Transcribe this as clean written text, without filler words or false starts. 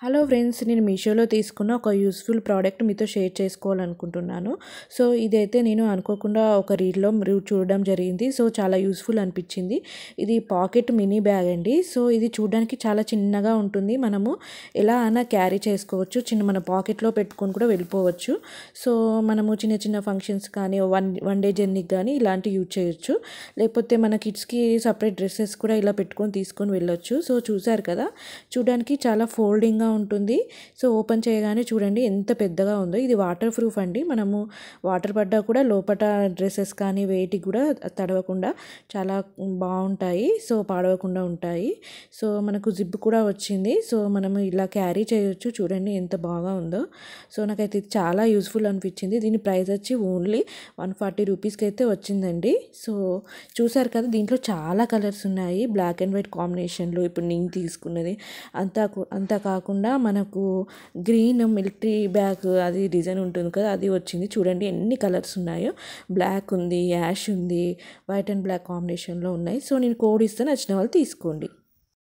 Hello friends, నేను మీషోలో తీసుకున్న ఒక యూస్ఫుల్ ప్రోడక్ట్ మీతో షేర్ చేసుకోవాలనుకుంటున్నాను. సో ఇదైతే నేను అనుకోకుండా ఒక రీల్‌లో చూడడం జరిగింది. సో చాలా యూస్ఫుల్ అనిపించింది. ఇది పాకెట్ మినీ బ్యాగ్ అండి. సో ఇది చూడడానికి చాలా చిన్నగా ఉంటుంది. మనము ఎలా అయినా క్యారీ చేసుకోవచ్చు. మన పాకెట్లో పెట్టుకొని కూడా వెళ్ళిపోవచ్చు. సో మనము చిన్న చిన్న ఫంక్షన్స్ కానీ వన్ డే జర్నీకి కానీ ఇలాంటివి యూజ్ చేయొచ్చు. లేకపోతే మన కిడ్స్కి సపరేట్ డ్రెస్సెస్ కూడా ఇలా పెట్టుకొని తీసుకొని వెళ్ళొచ్చు. సో చూసారు కదా, చూడడానికి చాలా ఫోల్డింగ్గా ఉంటుంది. సో ఓపెన్ చేయగానే చూడండి ఎంత పెద్దగా ఉందో. ఇది వాటర్ ప్రూఫ్ అండి. మనము వాటర్ పడ్డా కూడా లోపల డ్రెస్సెస్ కానీ వేటికి కూడా తడవకుండా చాలా బాగుంటాయి. సో పాడవకుండా ఉంటాయి. సో మనకు జిప్ కూడా వచ్చింది. సో మనము ఇలా క్యారీ చేయొచ్చు. చూడండి ఎంత బాగా ఉందో. సో నాకైతే ఇది చాలా యూస్ఫుల్ అనిపించింది. దీని ప్రైస్ వచ్చి ఓన్లీ 140 రూపీస్కి అయితే వచ్చిందండి. సో చూసారు కదా, దీంట్లో చాలా కలర్స్ ఉన్నాయి. బ్లాక్ అండ్ వైట్ కాంబినేషన్లో ఇప్పుడు నేను తీసుకున్నది అంతా కాకుండా మనకు గ్రీన్ మిలిటరీ బ్యాగ్ అది డిజైన్ ఉంటుంది కదా, అది వచ్చింది. చూడండి ఎన్ని కలర్స్ ఉన్నాయో. బ్లాక్ ఉంది, యాష్ ఉంది, వైట్ అండ్ బ్లాక్ కాంబినేషన్లో ఉన్నాయి. సో నేను కోడ్ ఇస్తే నచ్చిన వాళ్ళు తీసుకోండి.